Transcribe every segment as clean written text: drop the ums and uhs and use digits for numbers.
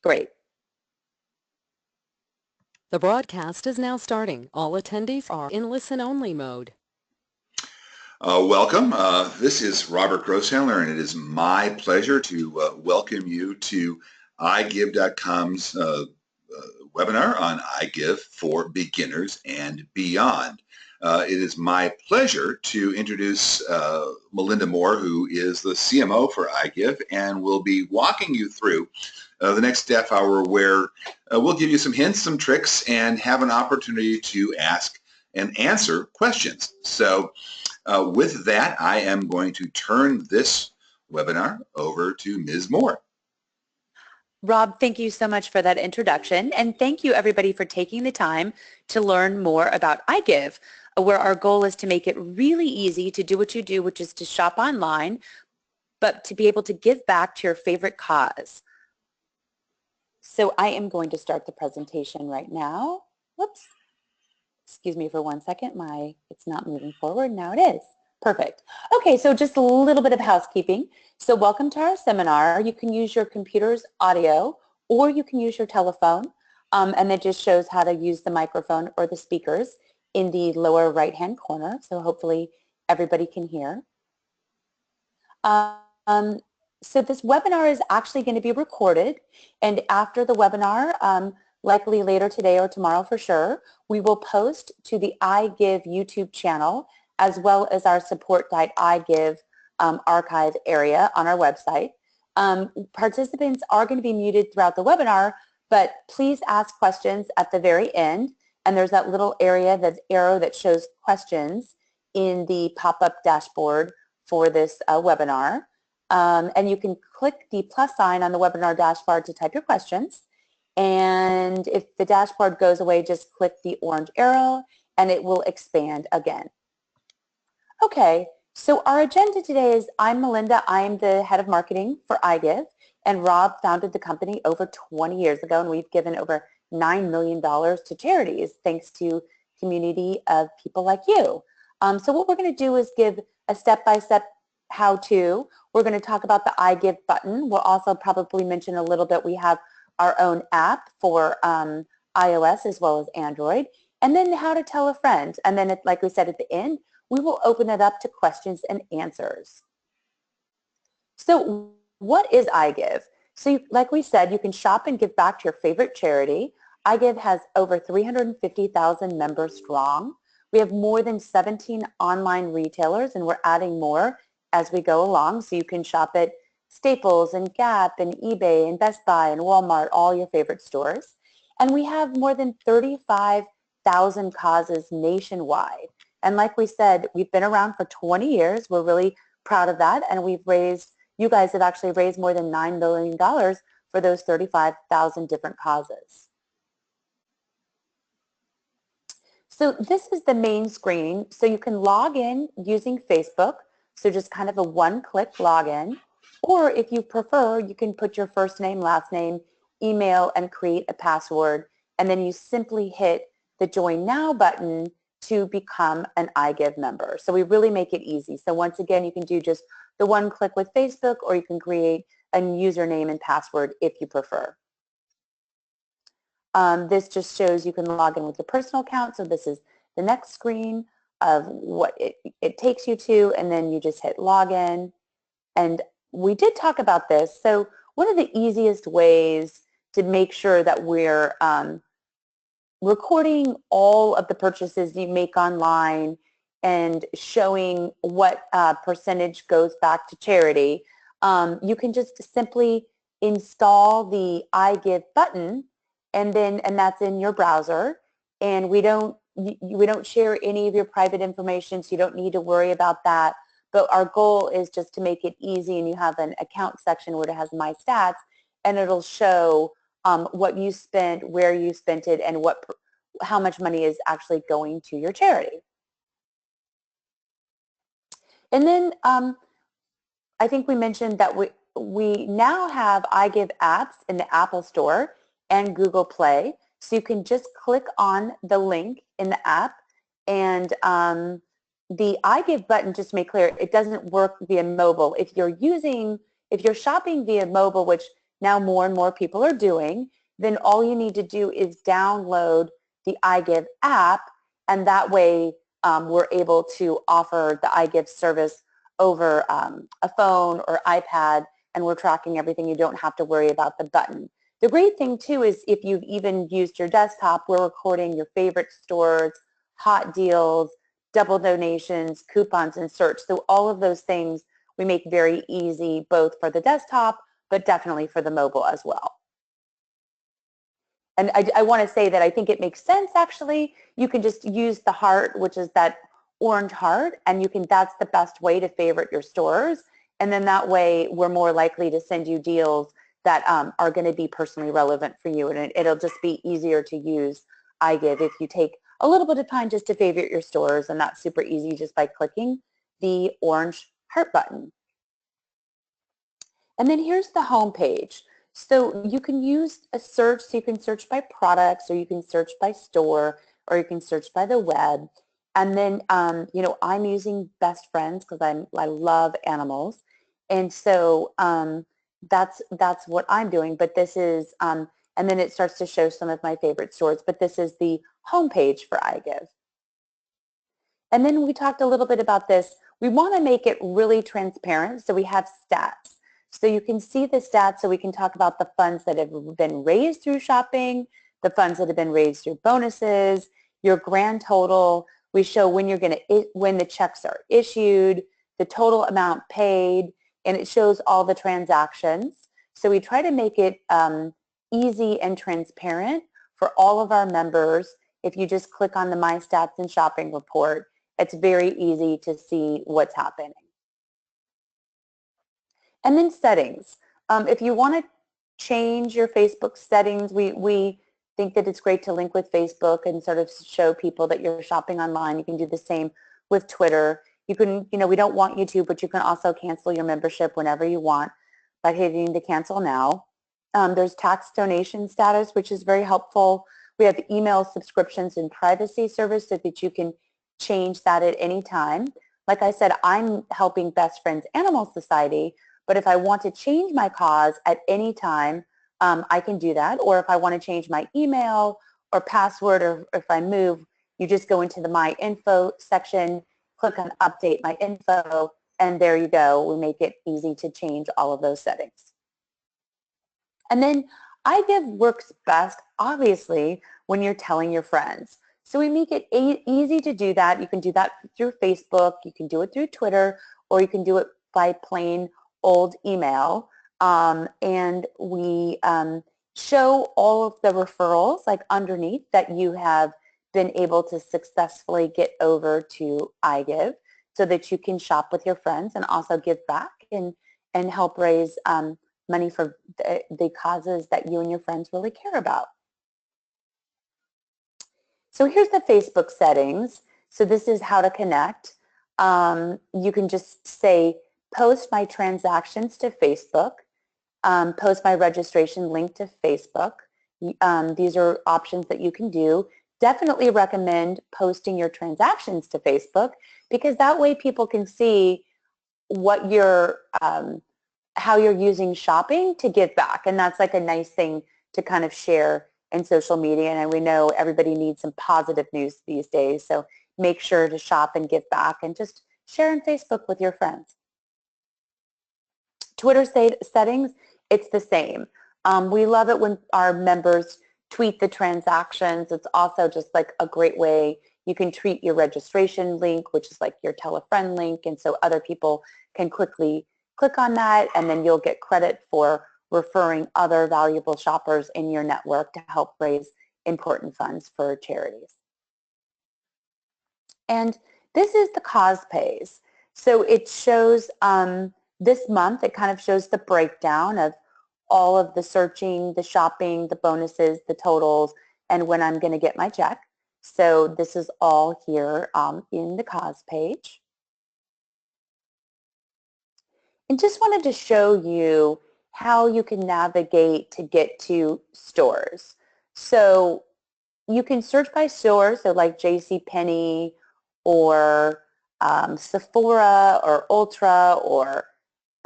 Great. The broadcast is now starting. All attendees are in listen-only mode. Welcome. This is Robert Grosshandler, and it is my pleasure to welcome you to iGive.com's webinar on iGive for beginners and beyond. It is my pleasure to introduce Melinda Moore, who is the CMO for iGive, and will be walking you through the next half hour where we'll give you some hints, some tricks, and have an opportunity to ask and answer questions. So with that, I am going to turn this webinar over to Ms. Moore. Rob, thank you so much for that introduction, and thank you everybody for taking the time to learn more about iGive, where our goal is to make it really easy to do what you do, which is to shop online, but to be able to give back to your favorite cause. So I am going to start the presentation right now. Whoops. Excuse me for 1 second. It's not moving forward. Now it is. Perfect. Okay, so just a little bit of housekeeping. So welcome to our seminar. You can use your computer's audio or you can use your telephone, and it just shows how to use the microphone or the speakers in the lower right-hand corner. So hopefully everybody can hear. So this webinar is actually going to be recorded, and after the webinar, likely later today or tomorrow for sure, we will post to the iGive YouTube channel as well as our support.iGive archive area on our website. Participants are going to be muted throughout the webinar, but please ask questions at the very end, and there's that little area, that arrow that shows questions in the pop-up dashboard for this webinar. And you can click the plus sign on the webinar dashboard to type your questions. And if the dashboard goes away, just click the orange arrow and it will expand again. Okay, so our agenda today is I'm Melinda. I'm the head of marketing for iGive, and Rob founded the company over 20 years ago, and we've given over $9 million to charities thanks to community of people like you. So what we're going to do is give a step-by-step how-to. We're going to talk about the iGive button. We'll also probably mention a little bit. We have our own app for iOS as well as Android, and then how to tell a friend. And then, like we said at the end, we will open it up to questions and answers. So what is iGive? So like we said, you can shop and give back to your favorite charity. iGive has over 350,000 members strong. We have more than 17 online retailers, and we're adding more as we go along. So you can shop at Staples and Gap and eBay and Best Buy and Walmart, all your favorite stores. And we have more than 35,000 causes nationwide. And like we said, we've been around for 20 years. We're really proud of that. And you guys have actually raised more than $9 billion for those 35,000 different causes. So this is the main screen. So you can log in using Facebook. So just kind of a one-click login. Or if you prefer, you can put your first name, last name, email, and create a password. And then you simply hit the Join Now button to become an iGive member. So we really make it easy. So once again, you can do just the one click with Facebook, or you can create a username and password if you prefer. This just shows you can log in with a personal account. So this is the next screen of what it takes you to, and then you just hit login. And we did talk about this. So one of the easiest ways to make sure that we're recording all of the purchases you make online and showing what percentage goes back to charity, you can just simply install the iGive button, and that's in your browser. And we don't share any of your private information, so you don't need to worry about that. But our goal is just to make it easy, and you have an account section where it has My Stats, and it'll show what you spent, where you spent it, and how much money is actually going to your charity. And then I think we mentioned that we now have iGive apps in the Apple Store and Google Play. So you can just click on the link in the app, and the iGive button, just to make clear, it doesn't work via mobile. If you're shopping via mobile, which now more and more people are doing, then all you need to do is download the iGive app, and that way we're able to offer the iGive service over a phone or iPad, and we're tracking everything. You don't have to worry about the button. The great thing too is if you've even used your desktop, we're recording your favorite stores, hot deals, double donations, coupons, and search. So all of those things we make very easy both for the desktop, but definitely for the mobile as well. And I want to say that I think it makes sense actually. You can just use the heart, which is that orange heart, and that's the best way to favorite your stores. And then that way we're more likely to send you deals that are going to be personally relevant for you. And it'll just be easier to use iGive if you take a little bit of time just to favorite your stores, and that's super easy just by clicking the orange heart button. And then here's the home page. So you can use a search, so you can search by products, or you can search by store, or you can search by the web. And then, you know, I'm using Best Friends because I love animals. And so that's what I'm doing. But this is, and then it starts to show some of my favorite stores, but this is the home page for iGive. And then we talked a little bit about this. We want to make it really transparent, so we have stats. So you can see the stats, so we can talk about the funds that have been raised through shopping, the funds that have been raised through bonuses, your grand total. We show when when the checks are issued, the total amount paid, and it shows all the transactions. So we try to make it easy and transparent for all of our members. If you just click on the My Stats and Shopping report, it's very easy to see what's happening. And then settings. If you want to change your Facebook settings, we think that it's great to link with Facebook and sort of show people that you're shopping online. You can do the same with Twitter. You can, you know, we don't want you to, but you can also cancel your membership whenever you want by hitting the cancel now. There's tax donation status, which is very helpful. We have email subscriptions and privacy service so that you can change that at any time. Like I said, I'm helping Best Friends Animal Society, but if I want to change my cause at any time, I can do that. Or if I want to change my email or password, or if I move, you just go into the My Info section, click on Update My Info, and there you go. We make it easy to change all of those settings. And then iGive works best, obviously, when you're telling your friends. So we make it easy to do that. You can do that through Facebook, you can do it through Twitter, or you can do it by plain old email. And we show all of the referrals like underneath that you have been able to successfully get over to iGive so that you can shop with your friends and also give back and help raise money for the causes that you and your friends really care about. So here's the Facebook settings. So this is how to connect. You can just say, post my transactions to Facebook, post my registration link to Facebook. These are options that you can do. Definitely recommend posting your transactions to Facebook because that way people can see what you're, how you're using shopping to give back. And that's like a nice thing to kind of share in social media. And we know everybody needs some positive news these days. So make sure to shop and give back and just share on Facebook with your friends. Twitter settings, it's the same. We love it when our members tweet the transactions. It's also just like a great way. You can tweet your registration link, which is like your tell a friend link, and so other people can quickly click on that, and then you'll get credit for referring other valuable shoppers in your network to help raise important funds for charities. And this is the cause pays. So it shows this month, it kind of shows the breakdown of all of the searching, the shopping, the bonuses, the totals, and when I'm going to get my check. So this is all here in the cause page. And just wanted to show you how you can navigate to get to stores. So you can search by store, so like JCPenney or Sephora or Ultra or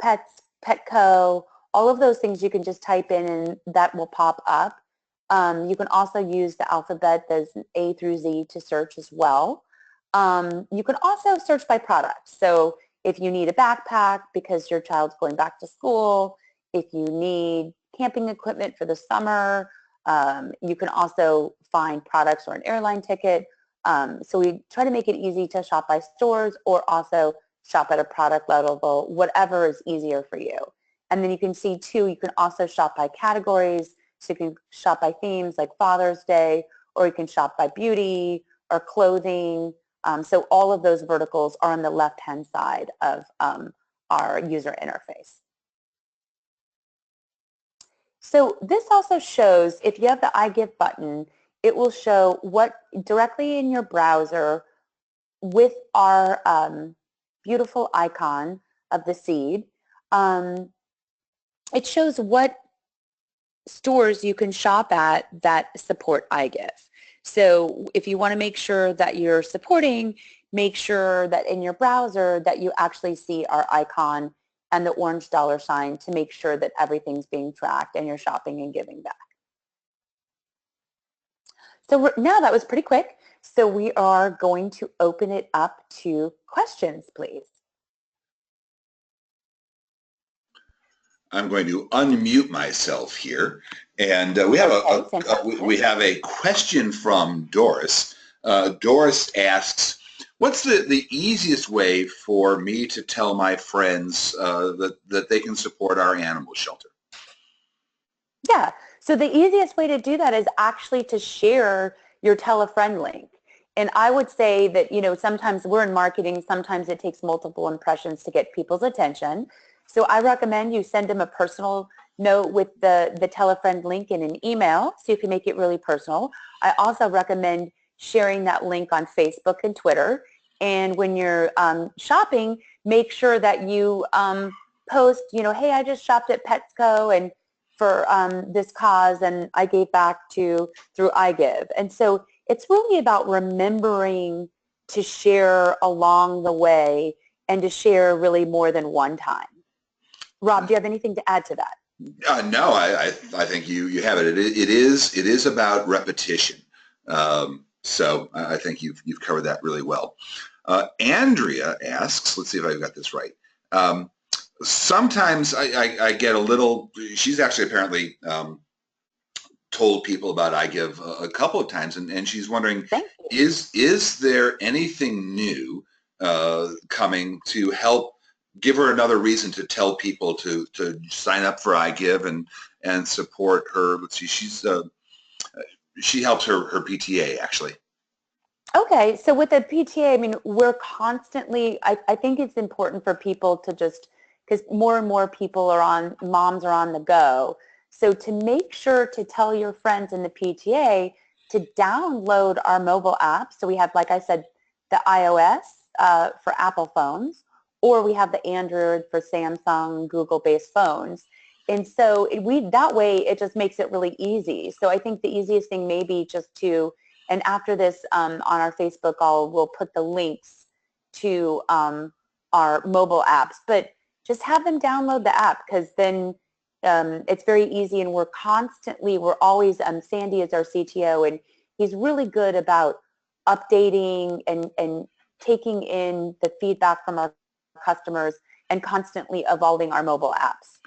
Petco. all of those things you can just type in and that will pop up. You can also use the alphabet, there's A through Z to search as well. You can also search by product. So if you need a backpack because your child's going back to school, if you need camping equipment for the summer, you can also find products or an airline ticket. So we try to make it easy to shop by stores or also shop at a product level, whatever is easier for you. And then you can see too, you can also shop by categories. So you can shop by themes like Father's Day, or you can shop by beauty or clothing. So all of those verticals are on the left-hand side of our user interface. So this also shows, if you have the iGive button, it will show what directly in your browser with our beautiful icon of the seed. It shows what stores you can shop at that support iGive. So if you want to make sure that you're supporting, make sure that in your browser that you actually see our icon and the orange $sign to make sure that everything's being tracked and you're shopping and giving back. So now that was pretty quick. So we are going to open it up to questions, please. I'm going to unmute myself here, and we have we have a question from Doris. Doris asks, "What's the easiest way for me to tell my friends that they can support our animal shelter?" Yeah, so the easiest way to do that is actually to share your tell a friend link. And I would say that, you know, sometimes we're in marketing, sometimes it takes multiple impressions to get people's attention. So I recommend you send them a personal note with the tell a friend link in an email so you can make it really personal. I also recommend sharing that link on Facebook and Twitter. And when you're shopping, make sure that you post, you know, hey, I just shopped at Petco and for this cause and I gave back through iGive. And so it's really about remembering to share along the way and to share really more than one time. Rob, do you have anything to add to that? No, I think you have it. It is about repetition. So I think you've covered that really well. Andrea asks, let's see if I've got this right. Sometimes I get a little, she's actually apparently told people about iGive a couple of times, and she's wondering, is there anything new coming to help give her another reason to tell people to sign up for iGive and support her? Let's see, she helps her PTA actually. Okay, so with the PTA, I mean, we're constantly, I think it's important for people to just, because more and more people moms are on the go. So to make sure to tell your friends in the PTA to download our mobile app. So we have, like I said, the iOS for Apple phones, or we have the Android for Samsung, Google-based phones. And so that way it just makes it really easy. So I think the easiest thing may be just to, and after this on our Facebook, we'll put the links to our mobile apps, but just have them download the app, because then it's very easy, and we're always, Sandy is our CTO, and he's really good about updating and taking in the feedback from our customers and constantly evolving our mobile apps.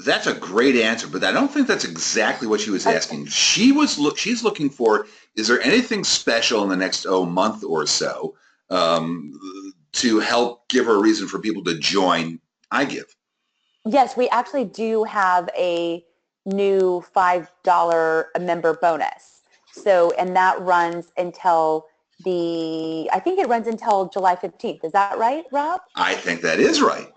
That's a great answer, but I don't think that's exactly what she was asking. She's looking for, is there anything special in the next month or so to help give her a reason for people to join iGive? Yes, we actually do have a new $5 member bonus. So, and that runs until I think it runs until July 15th. Is that right, Rob? I think that is right.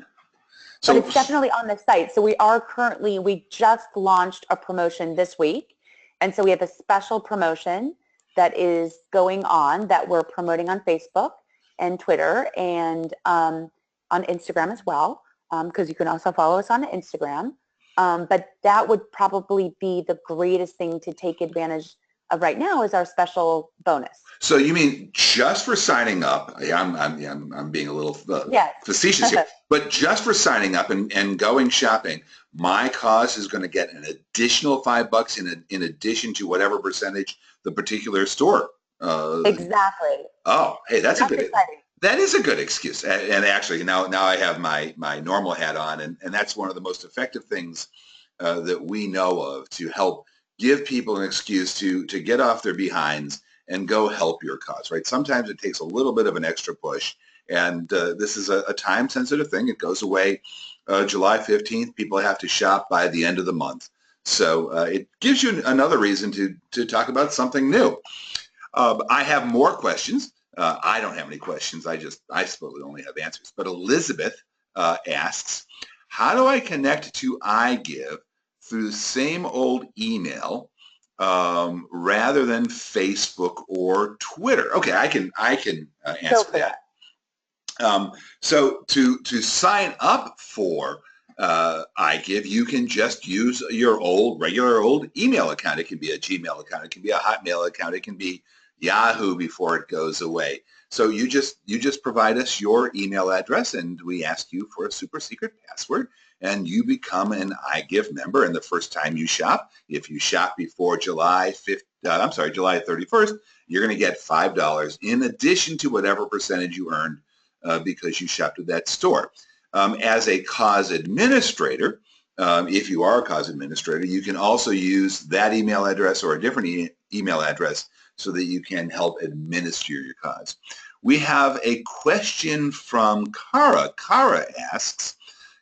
So, but it's definitely on the site. So we just launched a promotion this week. And so we have a special promotion that is going on that we're promoting on Facebook and Twitter and on Instagram as well, because you can also follow us on Instagram. But that would probably be the greatest thing to take advantage right now is our special bonus. So you mean just for signing up? Yeah, I'm being a little Yes. facetious here, but just for signing up and going shopping, my cause is going to get an additional $5 in addition to whatever percentage the particular store. Exactly. Oh, hey, that's Exciting. that is a good excuse. And actually, now I have my normal hat on, and that's one of the most effective things that we know of to help give people an excuse to get off their behinds and go help your cause, right? Sometimes it takes a little bit of an extra push, and this is a time-sensitive thing. It goes away July 15th. People have to shop by the end of the month. So it gives you another reason to talk about something new. I have more questions. I don't have any questions. I suppose only have answers. But Elizabeth asks, how do I connect to iGive through the same old email rather than Facebook or Twitter? Okay, I can answer that. So to sign up for iGive, you can just use your regular old email account. It can be a Gmail account. It can be a Hotmail account. It can be Yahoo before it goes away. So you just provide us your email address, and we ask you for a super secret password, and you become an iGive member. And the first time you shop, if you shop before July 31st, you're going to get $5 in addition to whatever percentage you earned because you shopped at that store. As a cause administrator, if you are a cause administrator, you can also use that email address or a different email address so that you can help administer your cause. We have a question from Cara. Cara asks,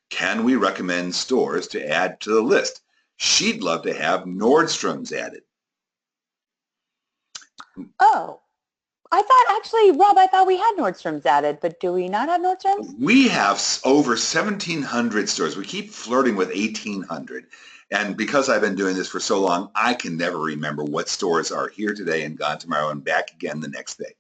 can we recommend stores to add to the list? She'd love to have Nordstrom's added. Oh, I thought actually, Rob, I thought we had Nordstrom's added, but do we not have Nordstrom's? We have over 1,700 stores. We keep flirting with 1,800. And because I've been doing this for so long, I can never remember what stores are here today and gone tomorrow and back again the next day.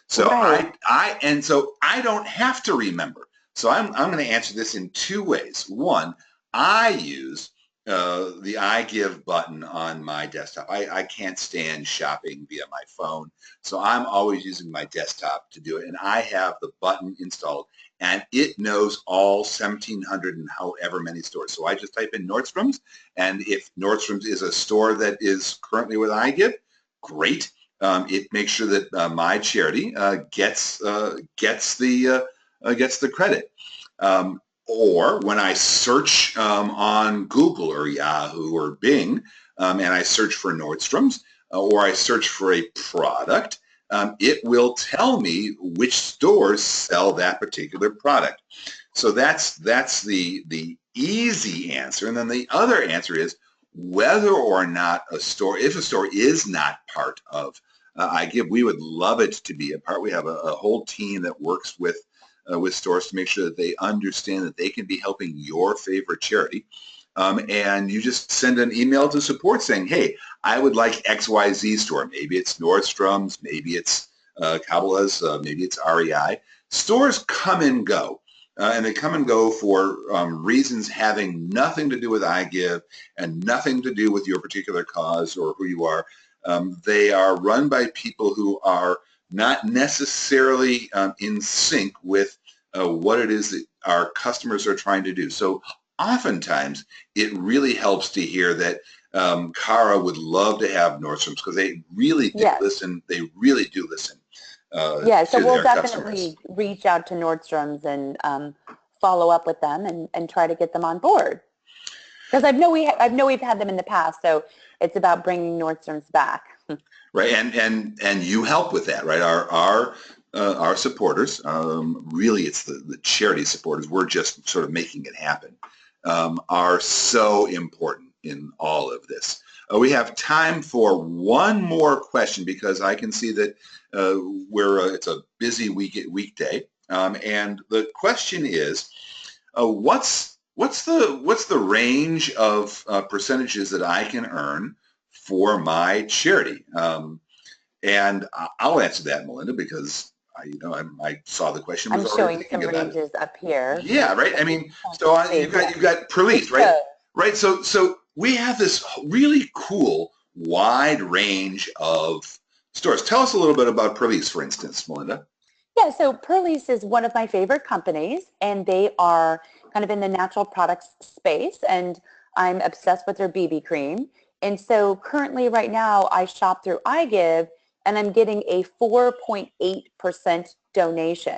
So right. I don't have to remember. So I'm going to answer this in two ways. One, I use the iGive button on my desktop. I can't stand shopping via my phone, so I'm always using my desktop to do it. And I have the button installed, and it knows all 1,700 and however many stores. So I just type in Nordstrom's, and if Nordstrom's is a store that is currently with iGive, great. It makes sure that my charity gets the credit. Or when I search on Google or Yahoo or Bing, and I search for Nordstrom's, or I search for a product, it will tell me which stores sell that particular product. So that's the easy answer. And then the other answer is whether or not if a store is not part of iGive, we would love it to be a part. We have a whole team that works with stores to make sure that they understand that they can be helping your favorite charity. And you just send an email to support saying, hey, I would like XYZ store. Maybe it's Nordstrom's, maybe it's Cabela's, maybe it's REI. Stores come and go. And they come and go for reasons having nothing to do with iGive and nothing to do with your particular cause or who you are. They are run by people who are not necessarily in sync with what it is that our customers are trying to do. So oftentimes it really helps to hear that Cara would love to have Nordstrom's because they really do listen. They really do listen. So we'll definitely reach out to Nordstrom's and follow up with them and try to get them on board. Because I know we've had them in the past, so it's about bringing Nordstrom's back. Right, and you help with that, right? Our supporters, really it's the charity supporters, we're just sort of making it happen, are so important in all of this. We have time for one more question because I can see that it's a busy weekday, and the question is, what's the range of percentages that I can earn for my charity? And I'll answer that, Melinda, because I saw the question. I'm showing some ranges up here. Yeah, right. I mean, so you've got per lease, right? Right. So we have this really cool wide range of stores. Tell us a little bit about Perlice, for instance, Melinda. Yeah, so Perlice is one of my favorite companies, and they are kind of in the natural products space, and I'm obsessed with their BB cream. And so currently right now I shop through iGive, and I'm getting a 4.8% donation.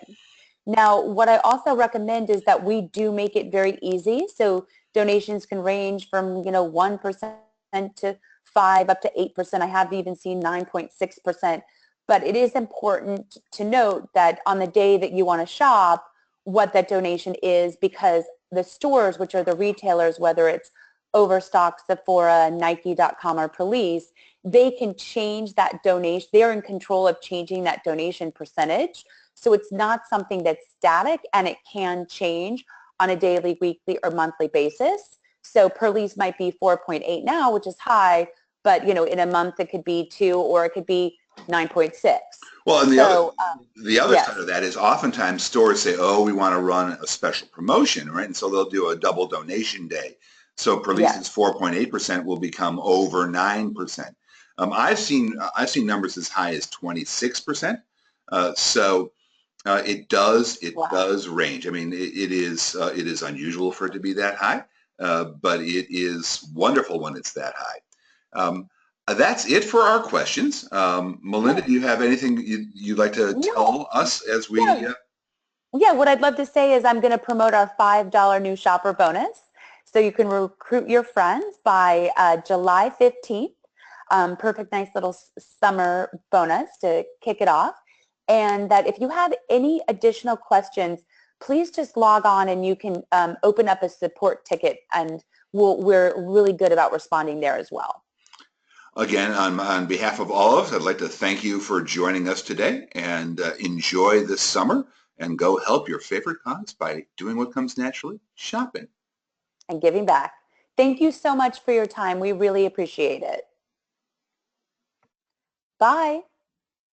Now, what I also recommend is that we do make it very easy. So donations can range from, 1% to 5 up to 8%. I have even seen 9.6%. But it is important to note that on the day that you want to shop, what that donation is, because the stores, which are the retailers, whether it's Overstock, Sephora, Nike.com, or Perlice, they can change that donation. They're in control of changing that donation percentage. So it's not something that's static, and it can change on a daily, weekly, or monthly basis. So Perlice might be 4.8 now, which is high, but in a month it could be 2, or it could be 9.6. Well, and the other yes. side of that is oftentimes stores say, oh, we want to run a special promotion, right? And so they'll do a double donation day. So Perlice's 4.8% will become over 9%. I've seen numbers as high as 26%. It does range. I mean, it is unusual for it to be that high, but it is wonderful when it's that high. That's it for our questions. Melinda, do you have anything you'd like to tell us as we... Yeah, what I'd love to say is I'm going to promote our $5 new shopper bonus. So you can recruit your friends by July 15th. Perfect, nice little summer bonus to kick it off. And that if you have any additional questions, please just log on and you can open up a support ticket, and we're really good about responding there as well. Again, on behalf of all of us, I'd like to thank you for joining us today, and enjoy this summer, and go help your favorite cause by doing what comes naturally, shopping. And giving back. Thank you so much for your time. We really appreciate it. Bye.